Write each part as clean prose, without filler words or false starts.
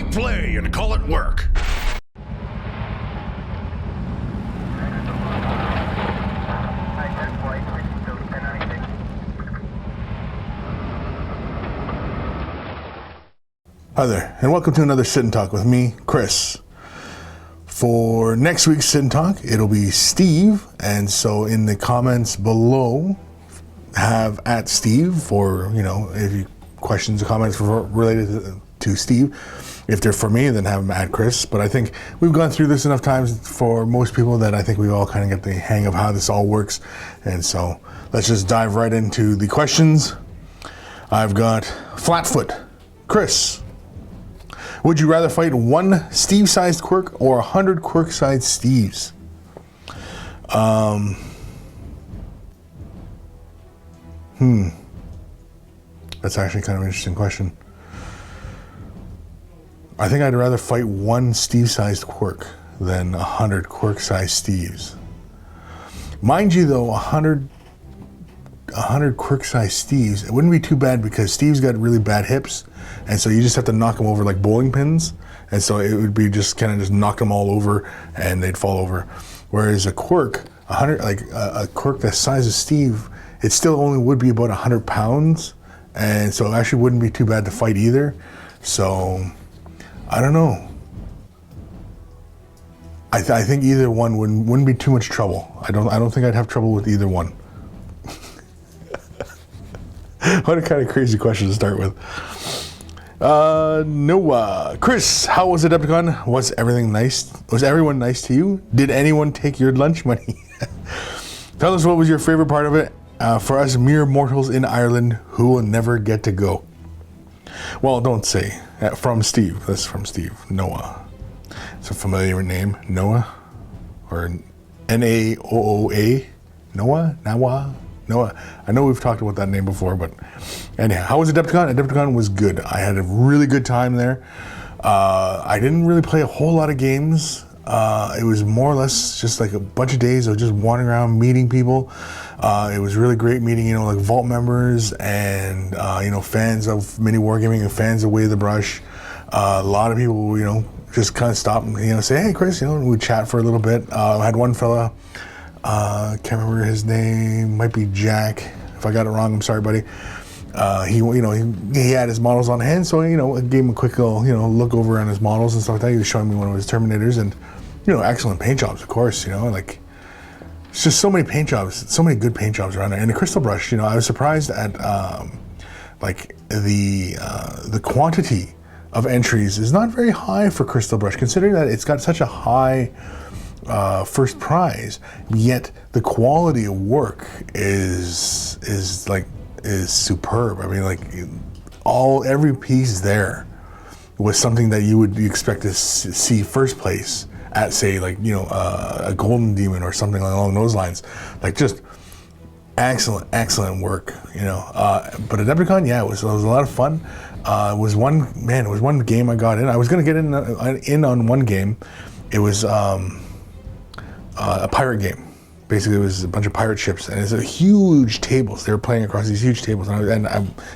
it play and call it work. Hi there, and welcome to another Sit and Talk with me, Kris. For next week's Sit and Talk, it'll be Steve, and so in the comments below, have at Steve for, if you questions or comments related to Steve. If they're for me, then have them at Kris. But I think we've gone through this enough times for most people that I think we all kind of get the hang of how this all works. And so let's just dive right into the questions. I've got Flatfoot. Kris, would you rather fight one Steve-sized quirk or 100 quirk-sized Steves? That's actually kind of an interesting question. I think I'd rather fight one Steve-sized quirk than 100 quirk-sized Steves. Mind you, though, 100 quirk-sized Steves, it wouldn't be too bad because Steve's got really bad hips, and so you just have to knock them over like bowling pins, and so it would be just kind of just knock them all over, and they'd fall over. Whereas a quirk, a quirk the size of Steve, it still only would be about 100 pounds, and so it actually wouldn't be too bad to fight either. So I don't know. I think either one wouldn't be too much trouble. I don't think I'd have trouble with either one. What a kind of crazy question to start with. Noah. Kris, how was Adepticon? Was everything nice? Was everyone nice to you? Did anyone take your lunch money? Tell us what was your favorite part of it. For us mere mortals in Ireland who will never get to go. Well, don't say. From Steve. That's from Steve. Noah. It's a familiar name. Noah? Or N-A-O-O-A? Noah? Nawa? Noah. I know we've talked about that name before, but anyhow, how was Adepticon? Adepticon was good. I had a really good time there. I didn't really play a whole lot of games. It was more or less just like a bunch of days of just wandering around, meeting people. It was really great meeting, like Vault members and, fans of MiniWarGaming and fans of Way of the Brush. A lot of people, just kind of stop and, say, hey, Kris, we'd chat for a little bit. I had one fella, can't remember his name, might be Jack. If I got it wrong, I'm sorry, buddy. He had his models on hand, so, I gave him a quick little, look over on his models and stuff like that. He was showing me one of his Terminators and, excellent paint jobs, of course, it's just so many paint jobs, so many good paint jobs around there. And the Crystal Brush, I was surprised at, the quantity of entries is not very high for Crystal Brush, considering that it's got such a high first prize, yet the quality of work is superb. I mean, every piece there was something that you would expect to see first place at, say, a Golden Demon or something along those lines. Just excellent work, But Adepticon, yeah, it was a lot of fun. It was one game I got in. I was going to get in on one game. It was a pirate game. Basically, it was a bunch of pirate ships, and it's a huge tables. They were playing across these huge tables, and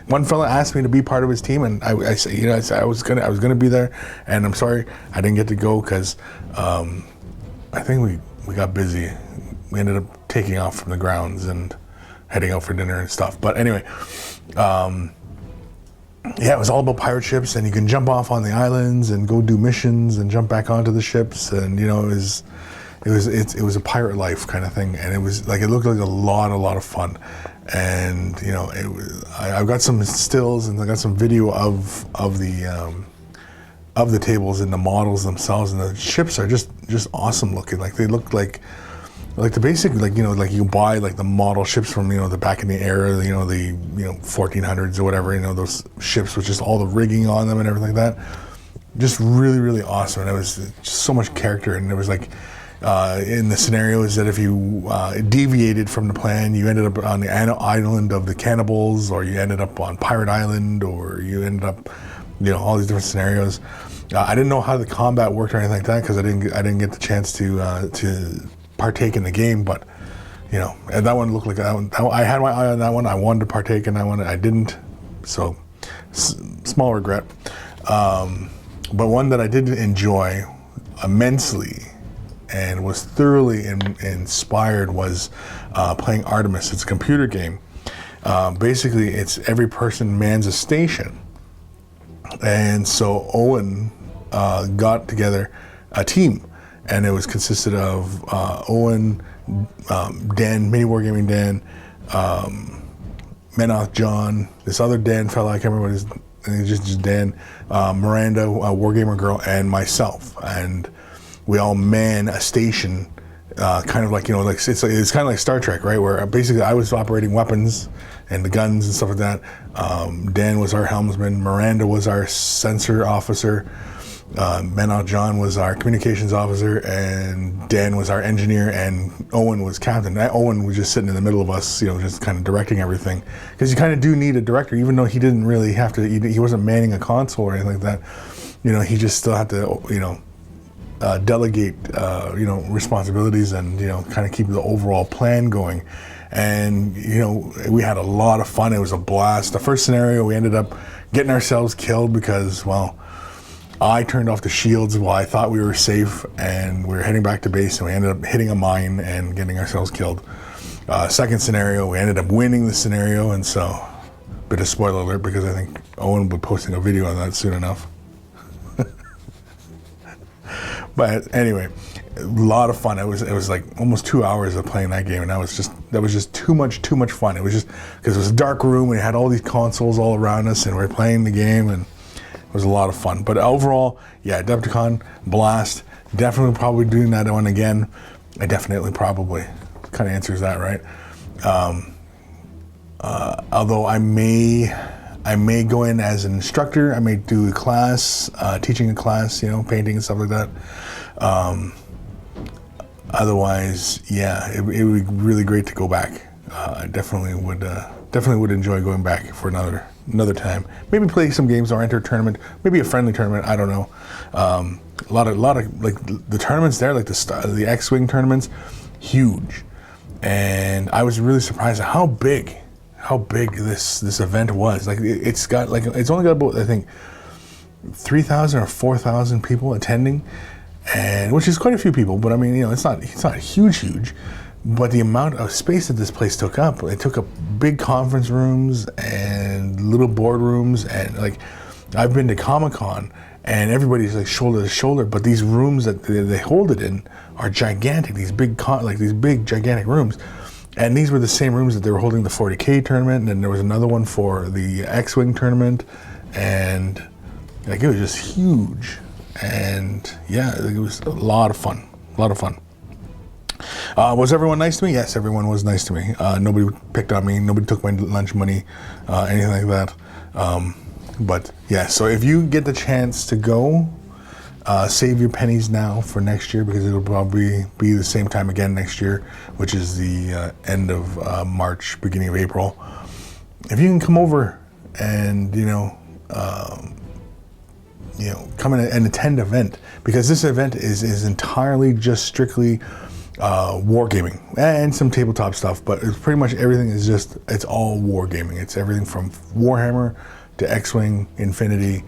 one fella asked me to be part of his team, and I said, I was gonna be there, and I'm sorry I didn't get to go because I think we got busy. We ended up taking off from the grounds and heading out for dinner and stuff. But anyway, it was all about pirate ships, and you can jump off on the islands and go do missions and jump back onto the ships, and it was a pirate life kind of thing, and it looked like a lot of fun. And I've got some stills and I got some video of the tables and the models themselves, and the ships are just awesome looking. They look like the basic, you buy the model ships from the back in the era, the 1400s or whatever, those ships with just all the rigging on them and everything like that. Just really awesome. And it was just so much character, and it was in the scenarios that if you deviated from the plan, you ended up on the island of the cannibals, or you ended up on Pirate Island, or you ended up, all these different scenarios. I didn't know how the combat worked or anything like that because I didn't get the chance to partake in the game. But and that one looked like that one. I had my eye on that one. I wanted to partake in that one. I didn't, so small regret. But one that I did enjoy immensely and was thoroughly inspired was playing Artemis. It's a computer game. Basically, it's every person mans a station. And so Owen got together a team, and it was consisted of Owen, Dan, MiniWarGaming Dan, Menoth John, this other Dan fellow, I can't remember what his name, just Dan, Miranda, Wargamer Girl, and myself. And we all man a station, kind of like, you know, like it's kind of like Star Trek, right? Where basically I was operating weapons and the guns and stuff like that. Dan was our helmsman, Miranda was our sensor officer, Menoth John was our communications officer, and Dan was our engineer, and Owen was captain. Owen was just sitting in the middle of us, you know, just kind of directing everything. Because you kind of do need a director, even though he didn't really have to, he wasn't manning a console or anything like that. You know, he just still had to, you know, delegate, you know, responsibilities and, you know, kind of keep the overall plan going. And, you know, we had a lot of fun. It was a blast. The first scenario, we ended up getting ourselves killed because, well, I turned off the shields while I thought we were safe, and we were heading back to base, and we ended up hitting a mine and getting ourselves killed. Second scenario, we ended up winning the scenario, and so, bit of spoiler alert, because I think Owen will be posting a video on that soon enough. But anyway, a lot of fun. It was like almost 2 hours of playing that game, and that was just too much fun. It was just because it was a dark room, and we had all these consoles all around us, and we were playing the game, and it was a lot of fun. But overall, yeah, Adepticon, blast. Definitely probably doing that one again. I definitely probably kind of answers that, right? Although I may go in as an instructor. I may do a class, teaching a class, you know, painting and stuff like that. Otherwise, yeah, it would be really great to go back. I definitely would enjoy going back for another time. Maybe play some games or enter a tournament, maybe a friendly tournament. I don't know. A lot of like the tournaments there, like the X-Wing tournaments, huge. And I was really surprised at how big this event was. Like it's only got about, I think, 3,000 or 4,000 people attending, and which is quite a few people. But I mean, you know, it's not huge. But the amount of space that this place took up, it took up big conference rooms and little boardrooms, and like I've been to Comic-Con and everybody's like shoulder to shoulder, but these rooms that they hold it in are gigantic. These big gigantic rooms. And these were the same rooms that they were holding the 40K tournament, and then there was another one for the X-Wing tournament, and like it was just huge. And yeah, it was a lot of fun. Was everyone nice to me? Yes, everyone was nice to me. Nobody picked on me. Nobody took my lunch money, anything like that. But yeah, so if you get the chance to go, save your pennies now for next year, because it'll probably be the same time again next year, which is the end of March, beginning of April. If you can come over and come in and attend an event, because this event is entirely just strictly wargaming and some tabletop stuff, but it's pretty much everything it's all wargaming. It's everything from Warhammer to X-Wing, Infinity,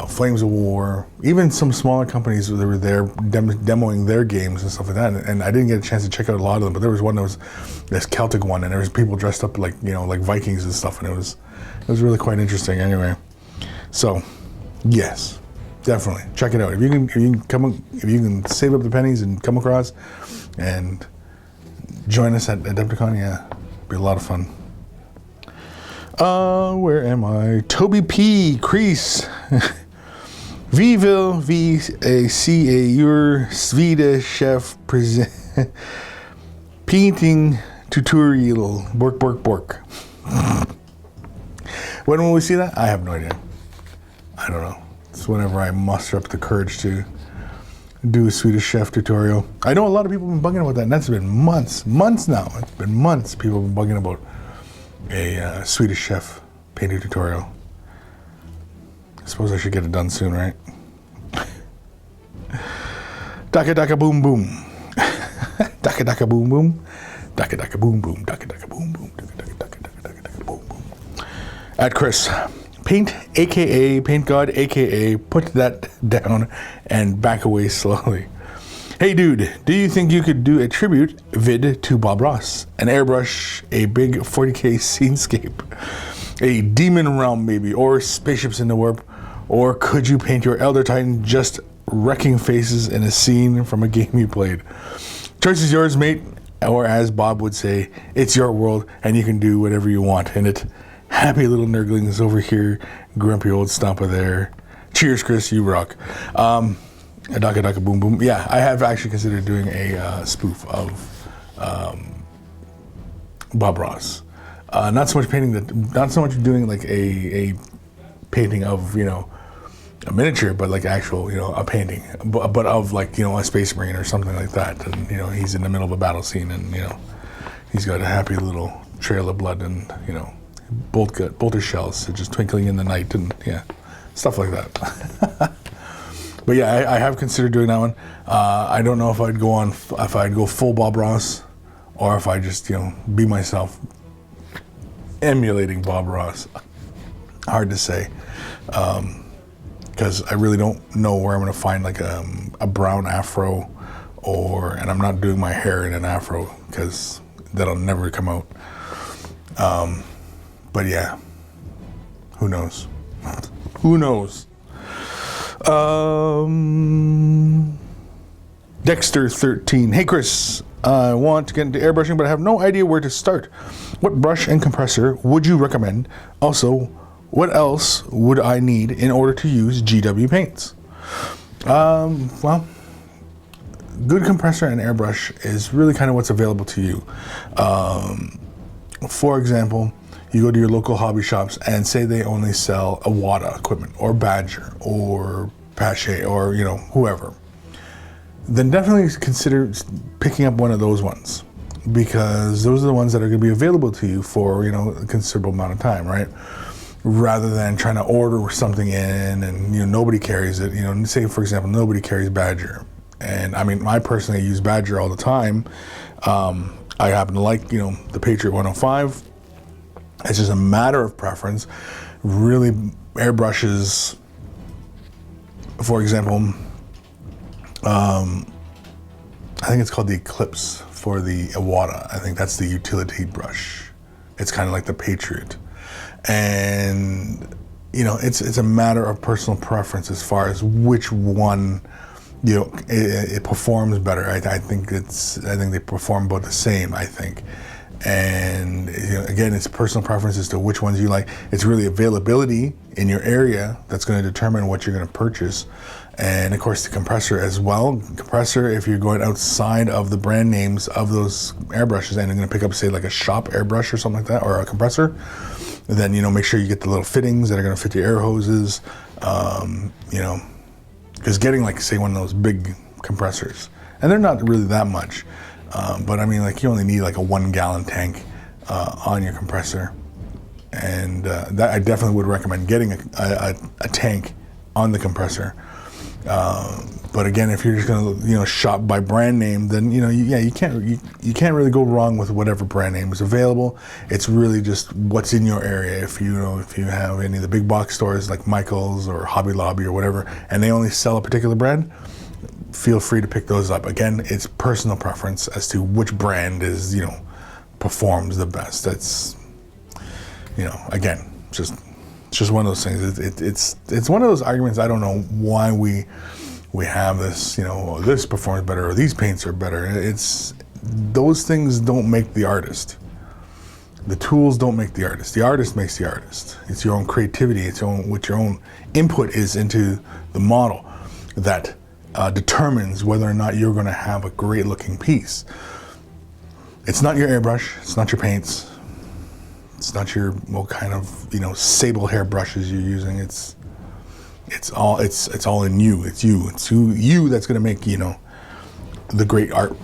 Flames of War, even some smaller companies that were there demoing their games and stuff like that. And I didn't get a chance to check out a lot of them, but there was one that was this Celtic one, and there was people dressed up like Vikings and stuff, and it was really quite interesting. Anyway, so yes, definitely check it out. If you can save up the pennies and come across and join us at Adepticon, yeah, it'll be a lot of fun. Where am I? Toby P. Kris. Vi vill vi se your Swedish chef present painting tutorial. Bork. When will we see that? I have no idea. I don't know. It's whenever I muster up the courage to do a Swedish chef tutorial. I know a lot of people have been bugging about that, and that's been months now. It's been months people have been bugging about a Swedish chef painting tutorial. I suppose I should get it done soon, right? Daka daka boom boom. Daka daka boom boom. Daka daka boom boom. Daka daka boom boom. Daka daka daka daka daka daka boom boom. At Kris Paint, aka Paint God, aka put that down and back away slowly. Hey dude, do you think you could do a tribute vid to Bob Ross? An airbrush, a big 40k scenescape, a demon realm maybe, or spaceships in the warp, or could you paint your Elder Titan just wrecking faces in a scene from a game you played? Choice is yours, mate, or as Bob would say, it's your world and you can do whatever you want in it. Happy little nurglings over here, grumpy old stomper there. Cheers, Kris, you rock. A Daka Daka Boom Boom. Yeah, I have actually considered doing a spoof of Bob Ross. Not so much painting not so much doing like a painting of, you know, a miniature, but like actual, you know, a painting, but of like, you know, a space marine or something like that. And, you know, he's in the middle of a battle scene and, you know, he's got a happy little trail of blood and, you know, bolter shells just twinkling in the night and, yeah, stuff like that. But yeah, I have considered doing that one. I don't know if I'd go full Bob Ross, or if I just, you know, be myself, emulating Bob Ross. Hard to say, because I really don't know where I'm going to find like a brown afro, and I'm not doing my hair in an afro because that'll never come out. But yeah, who knows? Who knows? Dexter13. Hey Kris, I want to get into airbrushing, but I have no idea where to start. What brush and compressor would you recommend? Also, what else would I need in order to use GW paints? Well, good compressor and airbrush is really kind of what's available to you. For example, you go to your local hobby shops and say they only sell Awada equipment or Badger or Pache or, you know, whoever. Then definitely consider picking up one of those ones, because those are the ones that are going to be available to you for, you know, a considerable amount of time, right? Rather than trying to order something in and, you know, nobody carries it. You know, say for example, nobody carries Badger. And I mean, I personally use Badger all the time. I happen to like, you know, the Patriot 105. It's just a matter of preference. Really, airbrushes, for example, I think it's called the Eclipse for the Awada. I think that's the utility brush. It's kind of like the Patriot. And, you know, it's a matter of personal preference as far as which one, you know, it performs better. I think they perform both the same, I think. And, you know, again, it's personal preference as to which ones you like. It's really availability in your area that's going to determine what you're going to purchase. And of course the compressor as well. Compressor, if you're going outside of the brand names of those airbrushes and you're going to pick up, say, like a shop airbrush or something like that, or a compressor, then, you know, make sure you get the little fittings that are going to fit your air hoses. You know, because getting, like, say, one of those big compressors, and they're not really that much, but I mean, like, you only need like a 1 gallon tank on your compressor. And that I definitely would recommend getting a tank on the compressor. But again, if you're just going to, you know, shop by brand name, then, you know, you can't really go wrong with whatever brand name is available. It's really just what's in your area. If you have any of the big box stores like Michael's or Hobby Lobby or whatever, and they only sell a particular brand, feel free to pick those up. Again, it's personal preference as to which brand is, you know, performs the best. That's, you know, again, it's just one of those things. It's one of those arguments. I don't know why we have this, you know, this performs better or these paints are better. It's, those things don't make the artist. The tools don't make the artist. The artist makes the artist. It's your own creativity. It's what your own input is into the model that determines whether or not you're going to have a great looking piece. It's not your airbrush. It's not your paints. It's not your, what kind of, you know, sable hair brushes you're using. It's all in you. It's you. It's you that's going to make, you know, the great art.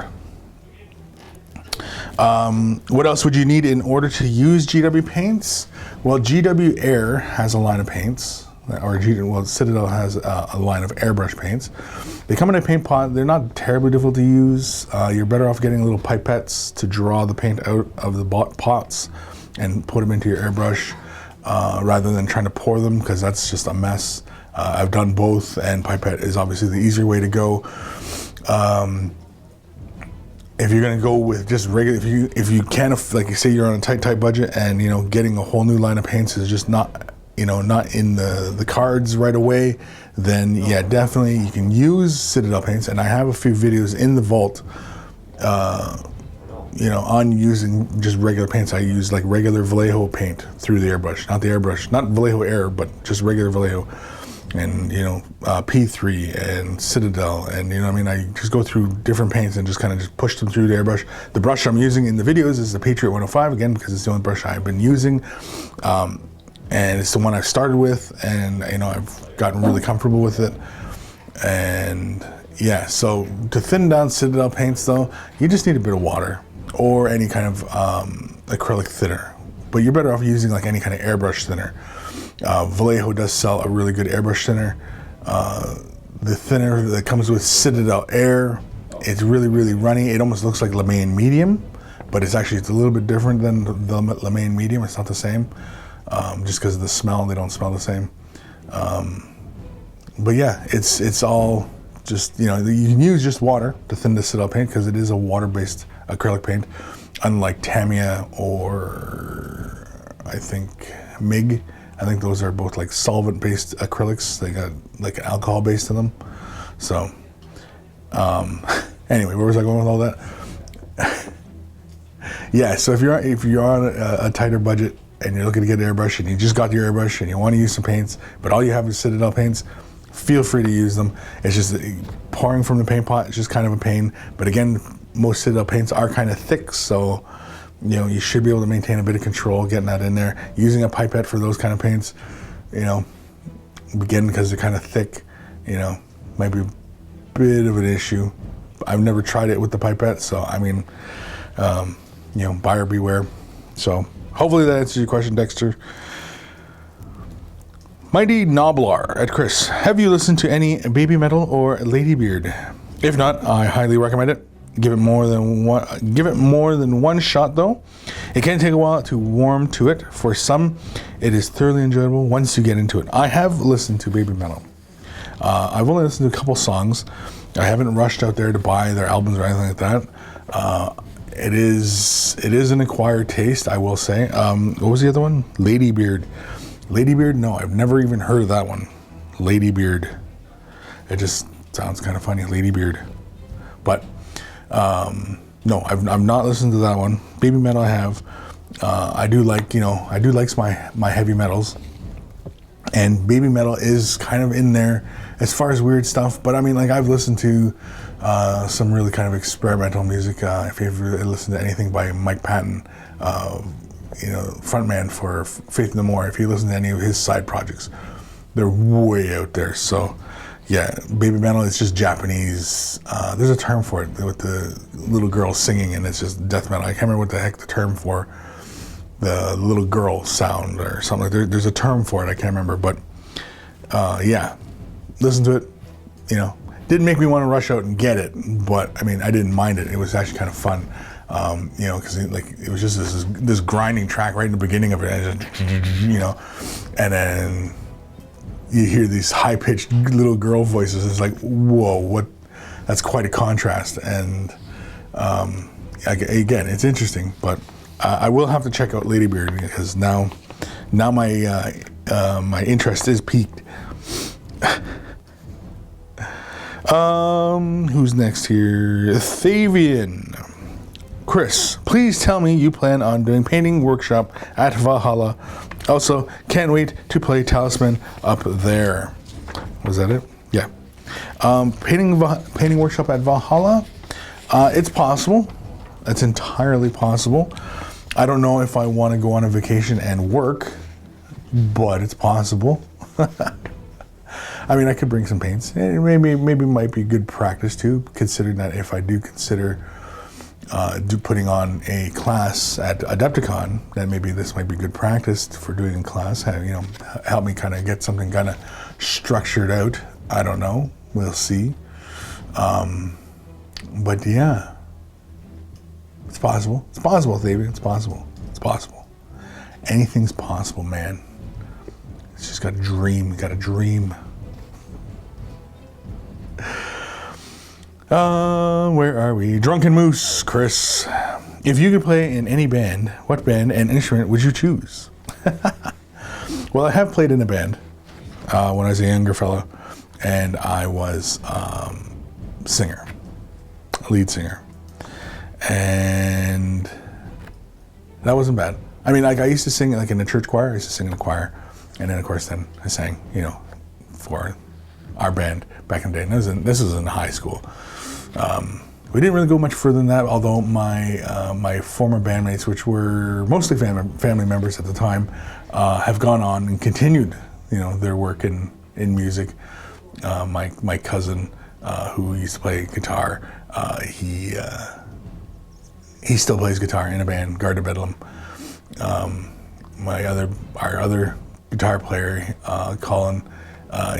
What else would you need in order to use GW paints? Well, GW Air has a line of paints, or Citadel has a line of airbrush paints. They come in a paint pot. They're not terribly difficult to use. You're better off getting little pipettes to draw the paint out of the pots and put them into your airbrush. rather than trying to pour them, because that's just a mess. I've done both, and pipette is obviously the easier way to go. If you're gonna go with just regular, if you can't, like you say, you're on a tight budget, and getting a whole new line of paints is just not not in the cards right away, then yeah, definitely you can use Citadel paints. And I have a few videos in the vault, on using just regular paints. I use like regular Vallejo paint through the airbrush, not the airbrush, not Vallejo Air, but just regular Vallejo. And P3 and Citadel, and I just go through different paints and just kind of just push them through the airbrush. The brush I'm using in the videos is the Patriot 105, again, because it's the only brush I've been using, and it's the one I started with, and I've gotten really comfortable with it. And yeah, so to thin down Citadel paints though, you just need a bit of water or any kind of acrylic thinner, but you're better off using like any kind of airbrush thinner. Vallejo does sell a really good airbrush thinner. The thinner that comes with Citadel Air, it's really, really runny. It almost looks like Lemaine Medium, but it's a little bit different than the Lemaine Medium. It's not the same, just because of the smell. They don't smell the same. But yeah, it's all just, you can use just water to thin the Citadel paint, because it is a water-based acrylic paint, unlike Tamiya or I think MIG. I think those are both like solvent-based acrylics. They got like alcohol based to them. So, anyway, where was I going with all that? Yeah, so if you're on a tighter budget and you're looking to get an airbrush, and you just got your airbrush and you want to use some paints, but all you have is Citadel paints, feel free to use them. It's just pouring from the paint pot. It's just kind of a pain. But again, most Citadel paints are kind of thick, so you should be able to maintain a bit of control getting that in there. Using a pipette for those kind of paints, again, because they're kind of thick, might be a bit of an issue. I've never tried it with the pipette, so buyer beware. So hopefully that answers your question, Dexter. Mighty Noblar at Kris, have you listened to any Baby Metal or Ladybeard? If not, I highly recommend it. Give it more than one shot though. It can take a while to warm to it. For some, it is thoroughly enjoyable once you get into it. I have listened to Baby Metal. I've only listened to a couple songs. I haven't rushed out there to buy their albums or anything like that. It is an acquired taste, I will say. What was the other one? Ladybeard. Ladybeard? No, I've never even heard of that one. Ladybeard. It just sounds kind of funny, Ladybeard. But no, I've not listened to that one. Baby Metal I have. I do like my heavy metals, and Baby Metal is kind of in there as far as weird stuff. But I've listened to some really kind of experimental music. If you ever listen to anything by Mike Patton, frontman for Faith No More, if you listen to any of his side projects, they're way out there. So yeah, Baby Metal is just Japanese. There's a term for it with the little girl singing, and it's just death metal. I can't remember what the heck the term for the little girl sound or something. There's a term for it. I can't remember, but yeah, listen to it. Didn't make me want to rush out and get it, but I didn't mind it. It was actually kind of fun, because it was just this grinding track right in the beginning of it, and and then you hear these high-pitched little girl voices. It's like, whoa, what? That's quite a contrast. And again, it's interesting, but I will have to check out Ladybeard, because now my interest is piqued. Who's next here? Thavian. Kris, please tell me you plan on doing painting workshop at Valhalla. Also, can't wait to play Talisman up there. Was that it? Yeah. Painting workshop at Valhalla. It's possible. It's entirely possible. I don't know if I want to go on a vacation and work, but it's possible. I could bring some paints. Maybe might be good practice too, considering that if I do consider putting on a class at Adepticon, then maybe this might be good practice for doing in class. Help me kind of get something kind of structured out. I don't know. We'll see. But yeah, it's possible. It's possible, David. It's possible. It's possible. Anything's possible, man. got a dream. Got a dream. Where are we? Drunken Moose, Kris. If you could play in any band, what band and instrument would you choose? Well, I have played in a band when I was a younger fellow, and I was singer, lead singer, and that wasn't bad. I mean, like I used to sing like in the church choir. I used to sing in the choir, and then of course then I sang, for our band back in the day. And this was in high school. We didn't really go much further than that, although my former bandmates, which were mostly family members at the time, have gone on and continued, their work in music. My cousin, who used to play guitar, he still plays guitar in a band, Guard of Bedlam. Our other guitar player, Colin,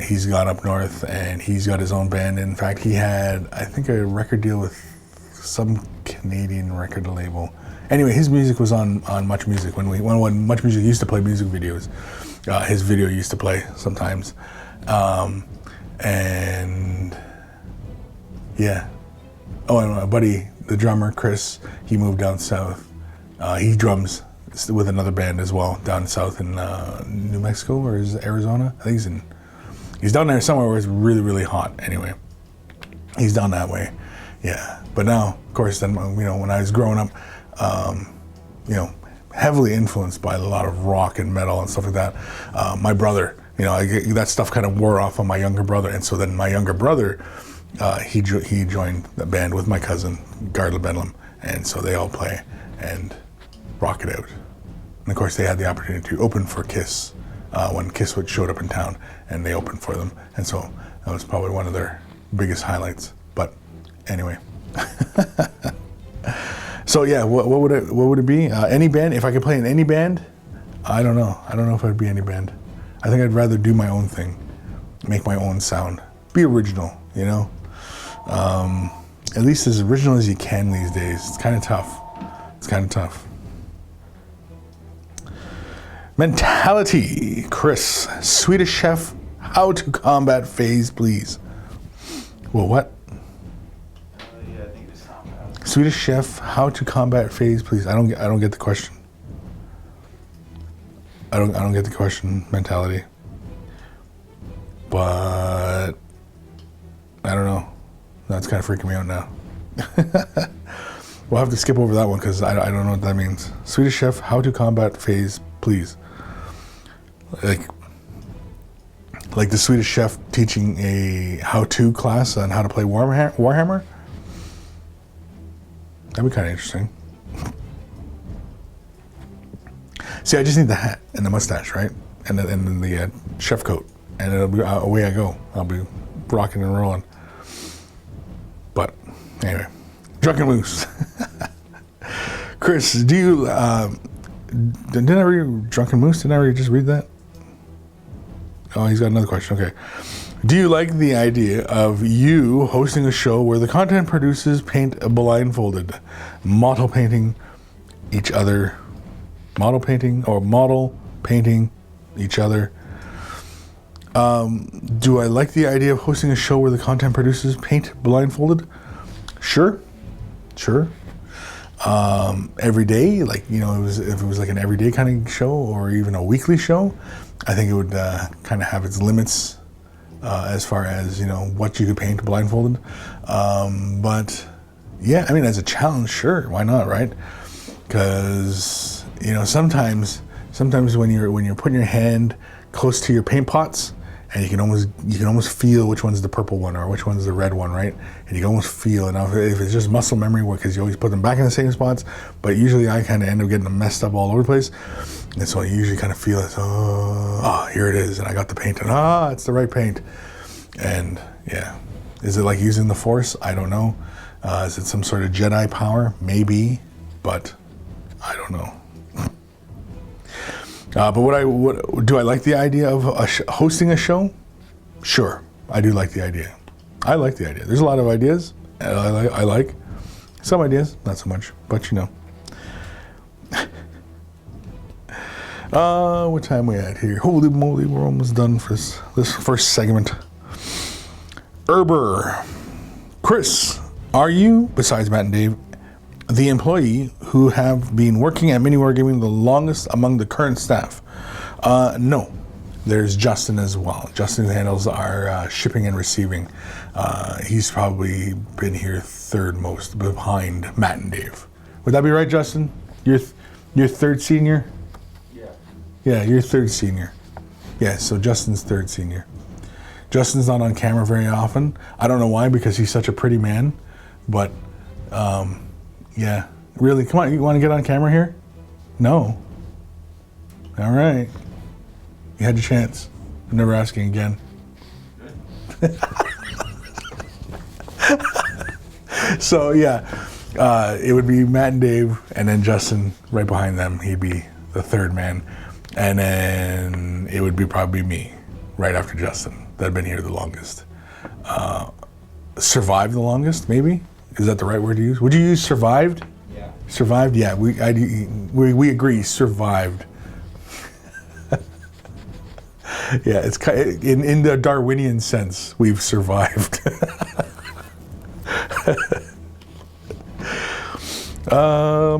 he's gone up north and he's got his own band. In fact, he had, I think, a record deal with some Canadian record label. Anyway, his music was on Much Music when Much Music used to play music videos. His video used to play sometimes, and yeah. Oh, and my buddy, the drummer Chris, he moved down south. He drums with another band as well down south in New Mexico, or is it Arizona? I think he's down there somewhere where it's really, really hot. Anyway, he's down that way. Yeah. But now, of course, then, when I was growing up, heavily influenced by a lot of rock and metal and stuff like that. My brother, that stuff kind of wore off on my younger brother. And so then my younger brother, he joined the band with my cousin, Guard of Bedlam. And so they all play and rock it out. And of course, they had the opportunity to open for Kiss when Kiss showed up in town, and they opened for them. And so that was probably one of their biggest highlights. But anyway. So yeah, what would it be? Any band? If I could play in any band, I don't know. I don't know if I'd be any band. I think I'd rather do my own thing, make my own sound, be original. At least as original as you can these days. It's kind of tough. Mentality, Kris. Swedish Chef, how to combat phase, please. Well, what? Yeah, I think it's combat. Swedish Chef, how to combat phase, please. I don't get the question. I don't get the question. Mentality. But I don't know. That's kind of freaking me out now. We'll have to skip over that one because I don't know what that means. Swedish Chef, how to combat phase, please. Like the Swedish Chef teaching a how-to class on how to play Warhammer? That'd be kind of interesting. See, I just need the hat and the mustache, right? And then the chef coat. And it'll be, away I go. I'll be rocking and rolling. But anyway, Drunken Moose. Kris, do you, didn't I read Drunken Moose? Didn't I already just read that? Oh, he's got another question. Okay. Do you like the idea of you hosting a show where the content producers paint blindfolded, model painting each other? Model painting each other. Do I like the idea of hosting a show where the content producers paint blindfolded? Sure. Every day, if it was like an everyday kind of show or even a weekly show, I think it would kind of have its limits as far as, what you could paint blindfolded. But yeah, I mean, as a challenge, sure, why not, right? Because, sometimes when you're putting your hand close to your paint pots, and you can almost feel which one's the purple one or which one's the red one, right? And you can almost feel it. Now, if it's just muscle memory, because you always put them back in the same spots, but usually I kind of end up getting them messed up all over the place. And so I usually kind of feel it, oh, here it is, and I got the paint, and it's the right paint. And yeah, is it like using the Force? I don't know. Is it some sort of Jedi power? Maybe, but I don't know. But do I like the idea of hosting a show? Sure, I do like the idea. I like the idea. There's a lot of ideas I like. Some ideas, not so much, but What time we at here? Holy moly, we're almost done for this first segment. Erber. Kris, are you, besides Matt and Dave, the employee who have been working at MiniWarGaming the longest among the current staff? No. There's Justin as well. Justin handles our shipping and receiving. He's probably been here third most behind Matt and Dave. Would that be right, Justin? You're third senior? Yeah. Yeah, you're third senior. Yeah, so Justin's third senior. Justin's not on camera very often. I don't know why, because he's such a pretty man. But, yeah. Really, come on, you want to get on camera here? No. All right. You had your chance. I'm never asking again. So, yeah. It would be Matt and Dave, and then Justin right behind them. He'd be the third man. And then it would be probably me right after Justin that had been here the longest. Survived the longest, maybe? Is that the right word to use? Would you use survived? Yeah. Survived? Yeah, we agree, survived. Yeah, it's in the Darwinian sense, we've survived. Dum.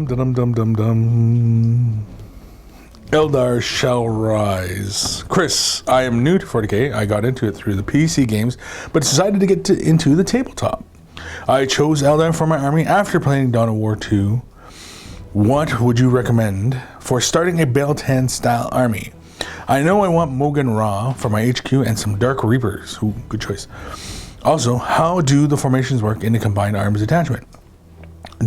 Eldar shall rise. Kris, I am new to 40K. I got into it through the PC games, but decided to get into the tabletop. I chose Eldar for my army after playing Dawn of War 2. What would you recommend for starting a Beltan style army? I know I want Mogan Ra for my HQ and some Dark Reapers. Ooh, good choice. Also, how do the formations work in the combined arms detachment?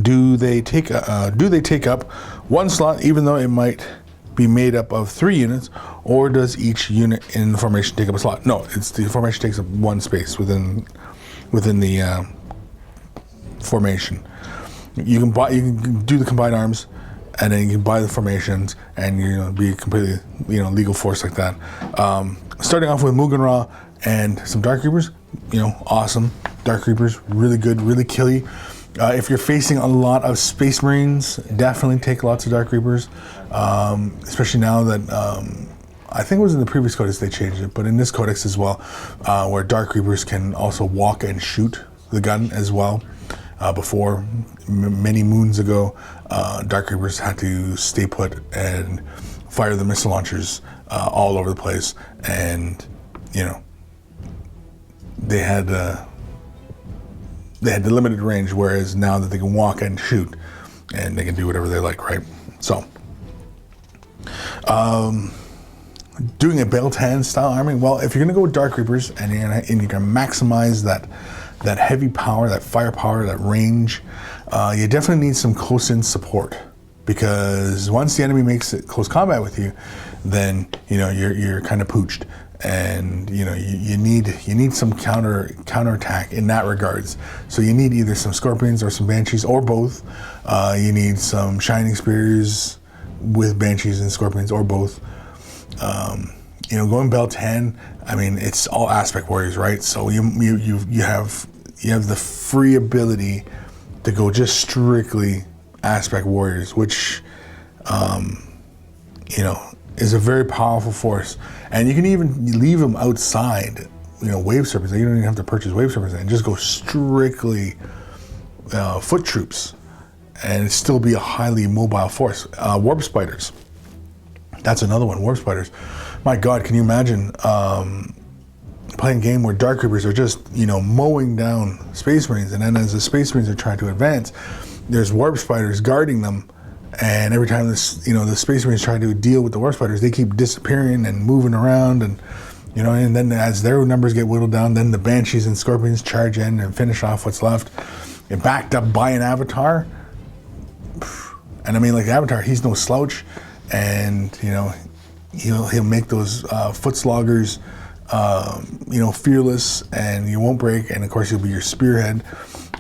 Do they take up one slot even though it might be made up of 3 units, or does each unit in the formation take up a slot? No, it's the formation takes up one space within the formation. You can do the combined arms, and then you can buy the formations, and be a completely legal force like that. Starting off with Mugen Ra and some Dark Reapers, awesome. Dark Reapers, really good, really killy. If you're facing a lot of Space Marines, definitely take lots of Dark Reapers, especially now that I think it was in the previous codex they changed it, but in this codex as well, where Dark Reapers can also walk and shoot the gun as well. Before, many moons ago, Dark Reapers had to stay put and fire the missile launchers all over the place, and they had the limited range, whereas now that they can walk and shoot, and they can do whatever they like, right? So, doing a Beltan style army, well, if you're going to go with Dark Reapers and you're going to maximize that heavy power, that firepower, that range, you definitely need some close-in support, because once the enemy makes it close combat with you, then you're kind of pooched, and you need some counterattack in that regards. So you need either some Scorpions or some Banshees, or both. You need some Shining Spears with Banshees and Scorpions, or both. Going Beltan, I mean, it's all aspect warriors, right? So you have the free ability to go just strictly aspect warriors, which is a very powerful force. And you can even leave them outside, wave serpents. You don't even have to purchase wave serpents and just go strictly foot troops and still be a highly mobile force. Warp spiders. That's another one, warp spiders. My God, can you imagine playing a game where Dark Reapers are just, mowing down Space Marines, and then as the Space Marines are trying to advance, there's warp spiders guarding them, and every time the Space Marines try to deal with the warp spiders, they keep disappearing and moving around, and and then as their numbers get whittled down, then the Banshees and Scorpions charge in and finish off what's left, and backed up by an Avatar. And I mean, like, Avatar, he's no slouch, and he'll make those foot sloggers fearless, and you won't break, and of course he'll be your spearhead.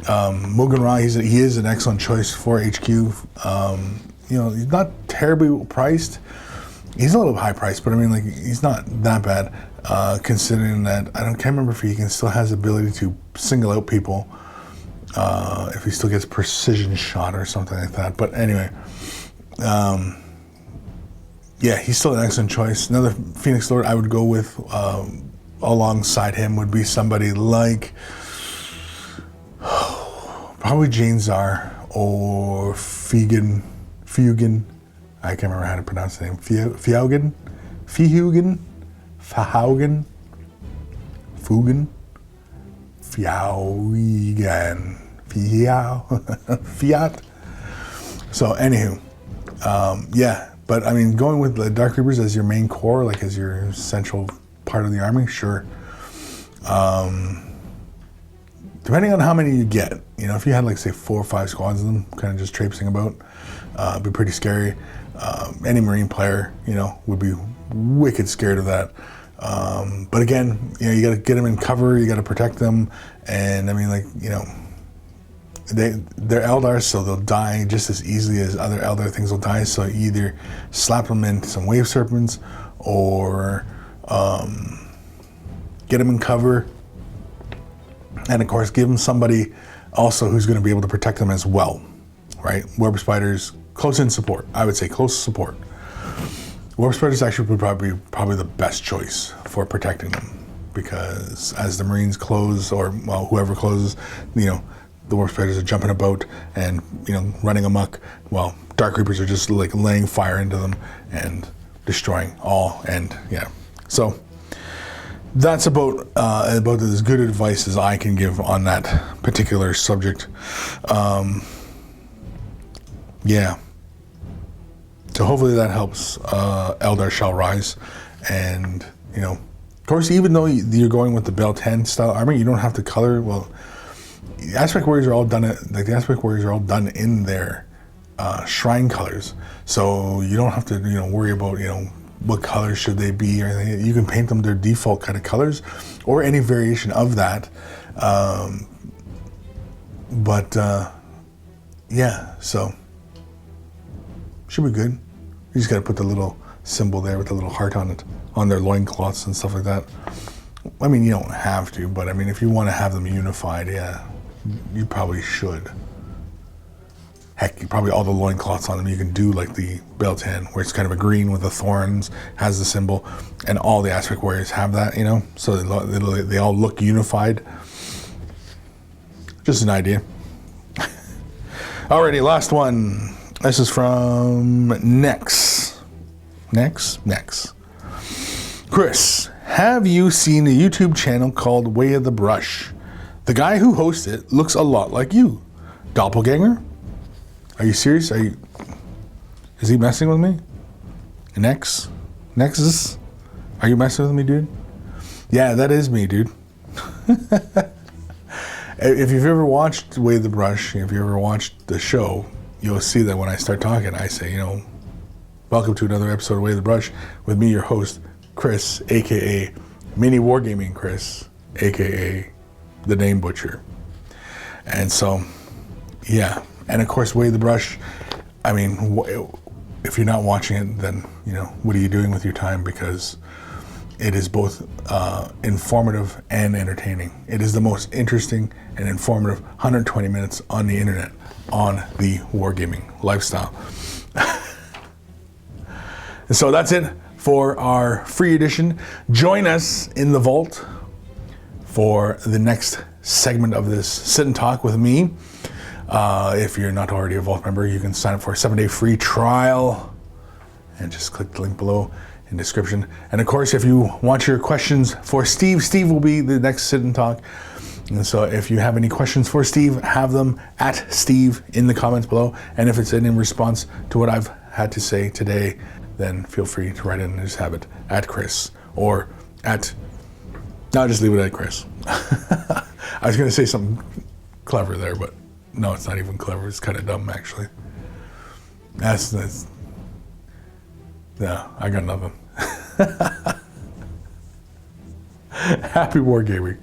Mugen Ra, he is an excellent choice for HQ. He's not terribly priced. He's a little high priced, but I mean, like, he's not that bad, considering that can't remember if he still has the ability to single out people, if he still gets precision shot or something like that. But anyway, yeah, he's still an excellent choice. Another Phoenix Lord I would go with alongside him would be somebody like probably Jane Czar or Fugan. I can't remember how to pronounce the name. Fugan. Fiat. So anywho, yeah, but I mean, going with the Dark Reapers as your main core, like as your central part of the army, sure. Depending on how many you get, you know, if you had like say 4 or 5 squads of them, kind of just traipsing about, it'd be pretty scary. Any Marine player, you know, would be wicked scared of that. But again, you know, you got to get them in cover, you got to protect them, and I mean, like, you know, they're Eldar, so they'll die just as easily as other Eldar things will die. So you either slap them into some wave serpents, or get them in cover, and of course give them somebody also who's going to be able to protect them as well, right? Web spiders, close in support. I would say close support. Warp Spiders actually would probably the best choice for protecting them, because as the Marines close, or well, whoever closes, you know, the Warp Spiders are jumping about and, you know, running amok, while Dark Reapers are just like laying fire into them and destroying all. And yeah, so that's about as good advice as I can give on that particular subject. Yeah. So hopefully that helps Eldar Shall Rise. And, you know, of course, even though you're going with the Bell 10 style armor, you don't have to color. Well, the Aspect Warriors are all done, like the Aspect Warriors are all done in their shrine colors. So you don't have to, you know, worry about, you know, what colors should they be or anything. You can paint them their default kind of colors or any variation of that. Yeah, so should be good. You just got to put the little symbol there with the little heart on it, on their loincloths and stuff like that. I mean, you don't have to, but I mean, if you want to have them unified, yeah, you probably should. Heck, probably all the loincloths on them, you can do like the Bel-10, where it's kind of a green with the thorns, has the symbol, and all the Aspect Warriors have that, you know, so they all look unified. Just an idea. Alrighty, last one. This is from Nex. Kris, have you seen a YouTube channel called Way of the Brush? The guy who hosts it looks a lot like you. Doppelganger? Are you serious? Is he messing with me? Nexus? Are you messing with me, dude? Yeah, that is me, dude. If you've ever watched Way of the Brush, if you ever watched the show, you'll see that when I start talking, I say, you know, welcome to another episode of Way of the Brush with me, your host, Kris, aka MiniWarGaming Kris, aka the Name Butcher. And so, yeah. And of course, Way of the Brush, I mean, if you're not watching it, then, you know, what are you doing with your time? Because it is both informative and entertaining. It is the most interesting and informative 120 minutes on the internet on the wargaming lifestyle. And so that's it for our free edition. Join us in the vault for the next segment of this sit and talk with me. If you're not already a vault member, you can sign up for a 7-day free trial and just click the link below in description. And of course, if you want your questions for Steve will be the next sit and talk. And so if you have any questions for Steve, have them at Steve in the comments below. And if it's in response to what I've had to say today, then feel free to write in and just have it at Kris or at, no, just leave it at Kris. I was going to say something clever there, but no, it's not even clever. It's kind of dumb, actually. That's no, I got nothing. Happy wargaming.